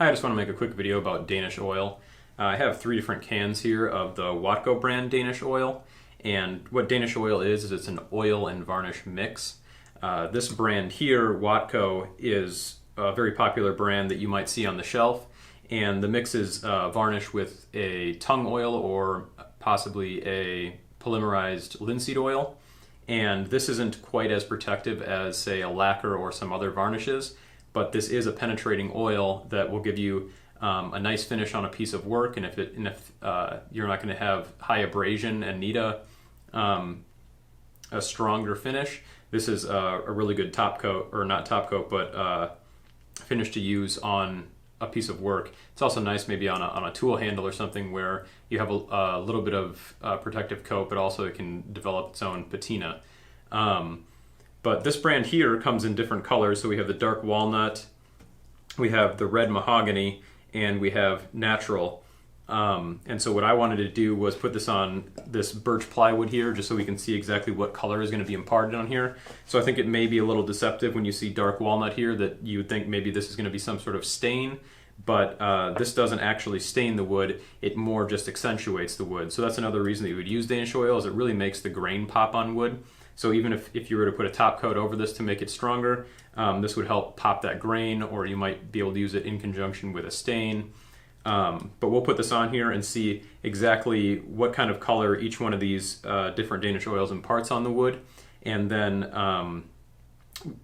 Hi, I just want to make a quick video about Danish oil. I have 3 different cans here of the Watco brand Danish oil, and what Danish oil is it's an oil and varnish mix. This brand here, Watco, is a very popular brand that you might see on the shelf, and the mix is varnish with a tung oil or possibly a polymerized linseed oil. And this isn't quite as protective as, say, a lacquer or some other varnishes, but this is a penetrating oil that will give you a nice finish on a piece of work. And if you're not going to have high abrasion and need a stronger finish, this is a really good top coat, or not top coat, but finish to use on a piece of work. It's also nice maybe on a tool handle or something where you have a little bit of protective coat, but also it can develop its own patina. But this brand here comes in different colors. So we have the dark walnut, we have the red mahogany, and we have natural. And so what I wanted to do was put this on this birch plywood here, just so we can see exactly what color is going to be imparted on here. So I think it may be a little deceptive when you see dark walnut here, that you would think maybe this is going to be some sort of stain, but this doesn't actually stain the wood, it more just accentuates the wood. So that's another reason that you would use Danish oil, is it really makes the grain pop on wood. So even if you were to put a top coat over this to make it stronger, this would help pop that grain, or you might be able to use it in conjunction with a stain. But we'll put this on here and see exactly what kind of color each one of these different Danish oils imparts on the wood. And then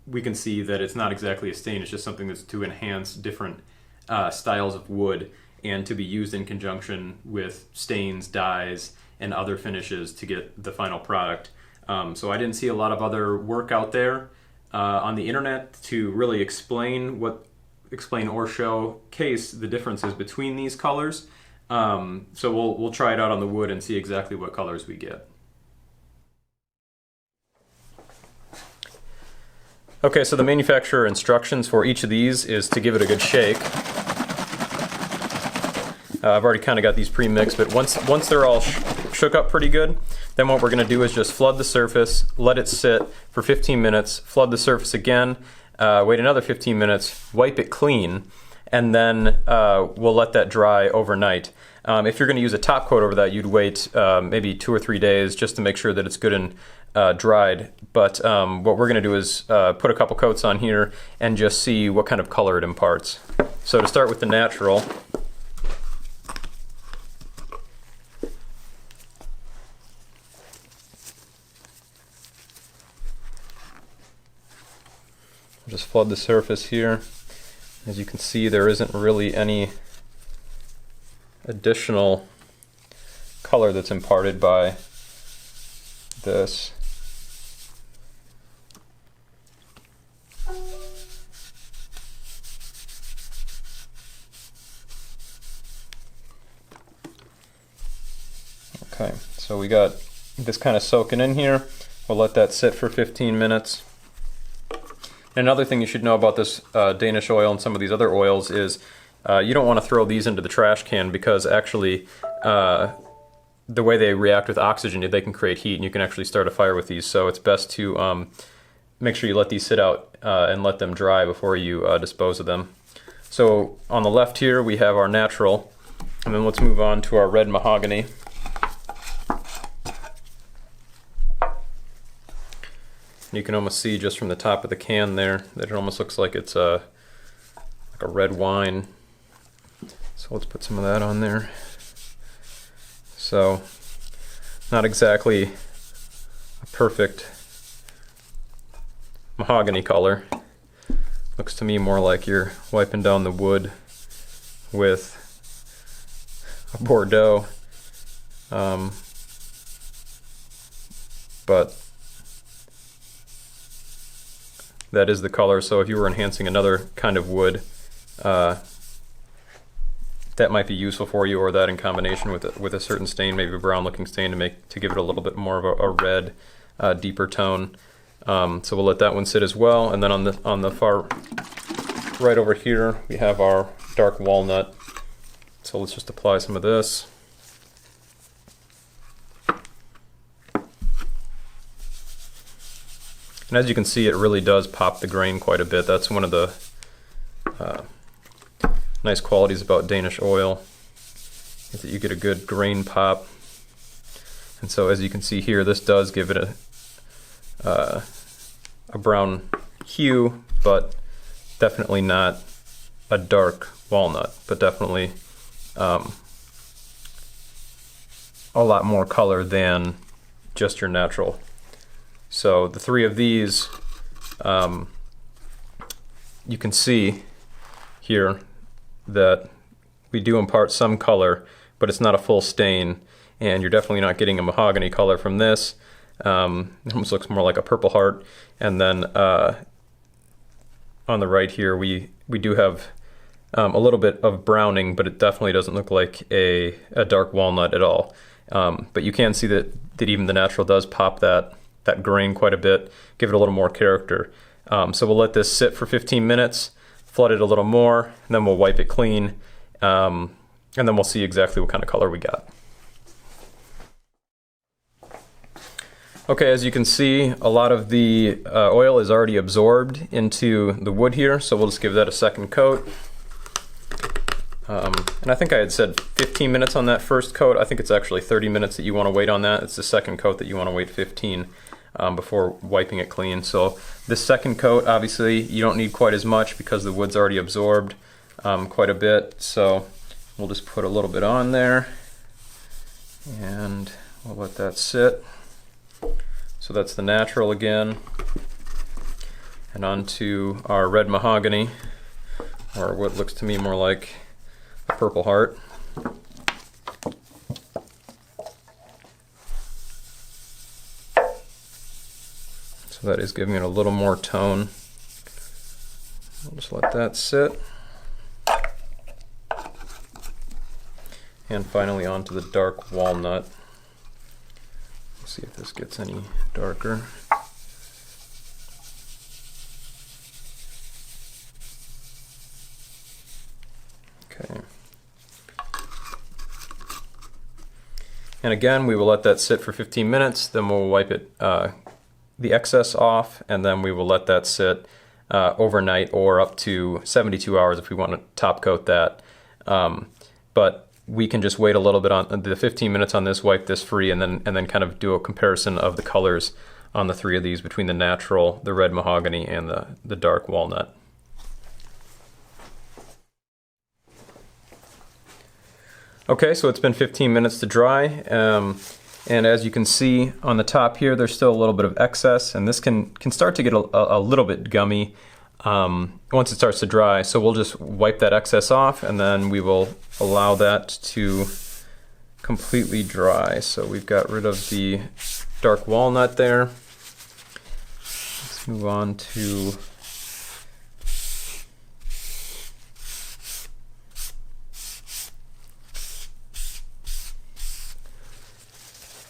we can see that it's not exactly a stain, it's just something that's to enhance different styles of wood and to be used in conjunction with stains, dyes, and other finishes to get the final product. So I didn't see a lot of other work out there on the internet to really explain or showcase the differences between these colors. So we'll try it out on the wood and see exactly what colors we get. Okay, so the manufacturer instructions for each of these is to give it a good shake. I've already kind of got these pre-mixed, but once they're all shook up pretty good, then what we're going to do is just flood the surface, let it sit for 15 minutes, flood the surface again, wait another 15 minutes, wipe it clean, and then we'll let that dry overnight. If you're going to use a top coat over that, you'd wait maybe 2 or 3 days just to make sure that it's good and dried. But what we're going to do is put a couple coats on here and just see what kind of color it imparts. So to start with the natural, just flood the surface here. As you can see, there isn't really any additional color that's imparted by this. Okay, so we got this kind of soaking in here. We'll let that sit for 15 minutes. Another thing you should know about this Danish oil and some of these other oils is you don't want to throw these into the trash can, because actually the way they react with oxygen, they can create heat and you can actually start a fire with these. So it's best to make sure you let these sit out and let them dry before you dispose of them. So on the left here we have our natural, and then let's move on to our red mahogany. You can almost see just from the top of the can there that it almost looks like it's like a red wine. So let's put some of that on there. So not exactly a perfect mahogany color. Looks to me more like you're wiping down the wood with a Bordeaux. But that is the color. So if you were enhancing another kind of wood, that might be useful for you, or that in combination with a certain stain, maybe a brown looking stain, to give it a little bit more of a red, deeper tone. So we'll let that one sit as well. And then on the far right over here we have our dark walnut. So let's just apply some of this. And as you can see, it really does pop the grain quite a bit. That's one of the nice qualities about Danish oil is that you get a good grain pop. And so as you can see here, this does give it a brown hue, but definitely not a dark walnut, but definitely a lot more color than just your natural. So the three of these, you can see here that we do impart some color, but it's not a full stain, and you're definitely not getting a mahogany color from this. It almost looks more like a Purple Heart. And then on the right here, we do have a little bit of browning, but it definitely doesn't look like a dark walnut at all. But you can see that even the natural does pop that grain quite a bit, give it a little more character. So we'll let this sit for 15 minutes, flood it a little more, and then we'll wipe it clean, and then we'll see exactly what kind of color we got. Okay, as you can see, a lot of the oil is already absorbed into the wood here, so we'll just give that a second coat. And I think I had said 15 minutes on that first coat. I think it's actually 30 minutes that you want to wait on that. It's the second coat that you want to wait 15 before wiping it clean. So this second coat, obviously, you don't need quite as much because the wood's already absorbed quite a bit. So we'll just put a little bit on there, and we'll let that sit. So that's the natural again. And onto our red mahogany, or what looks to me more like a Purple Heart. So that is giving it a little more tone. I'll just let that sit. And finally onto the dark walnut. Let's see if this gets any darker. Okay. And again, we will let that sit for 15 minutes, then we'll wipe it, the excess off, and then we will let that sit overnight or up to 72 hours if we want to top coat that. But we can just wait a little bit on the 15 minutes on this, wipe this free, and then kind of do a comparison of the colors on the three of these between the natural, the red mahogany, and the dark walnut. Okay, so it's been 15 minutes to dry, and as you can see on the top here, there's still a little bit of excess, and this can start to get a little bit gummy once it starts to dry. So we'll just wipe that excess off, and then we will allow that to completely dry. So we've got rid of the dark walnut there. Let's move on to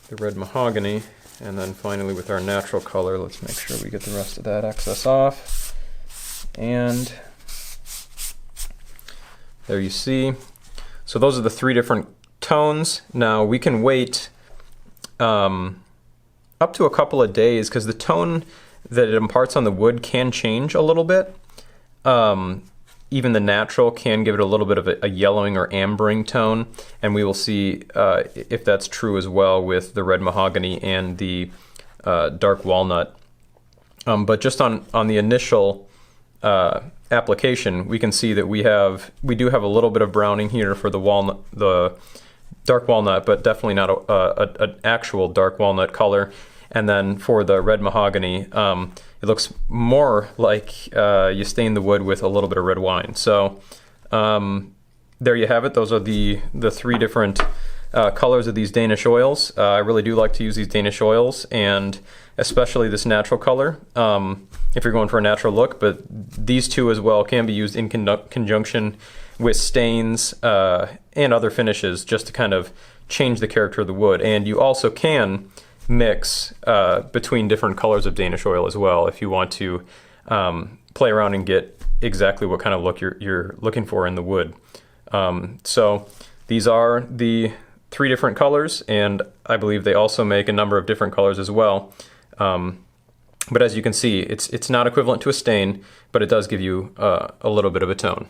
the red mahogany, and then finally with our natural color, let's make sure we get the rest of that excess off. And there you see. So those are the three different tones. Now we can wait up to a couple of days because the tone that it imparts on the wood can change a little bit. Even the natural can give it a little bit of a yellowing or ambering tone, and we will see if that's true as well with the red mahogany and the dark walnut. But just on the initial application, we can see that we do have a little bit of browning here for the walnut, the dark walnut, but definitely not an actual dark walnut color. And then for the red mahogany, it looks more like you stain the wood with a little bit of red wine. So there you have it. Those are the three different colors of these Danish oils. I really do like to use these Danish oils, and especially this natural color if you're going for a natural look, but these two as well can be used in conjunction with stains and other finishes just to kind of change the character of the wood. And you also can mix between different colors of Danish oil as well if you want to play around and get exactly what kind of look you're looking for in the wood. So these are the three different colors, and I believe they also make a number of different colors as well. But as you can see, it's not equivalent to a stain, but it does give you a little bit of a tone.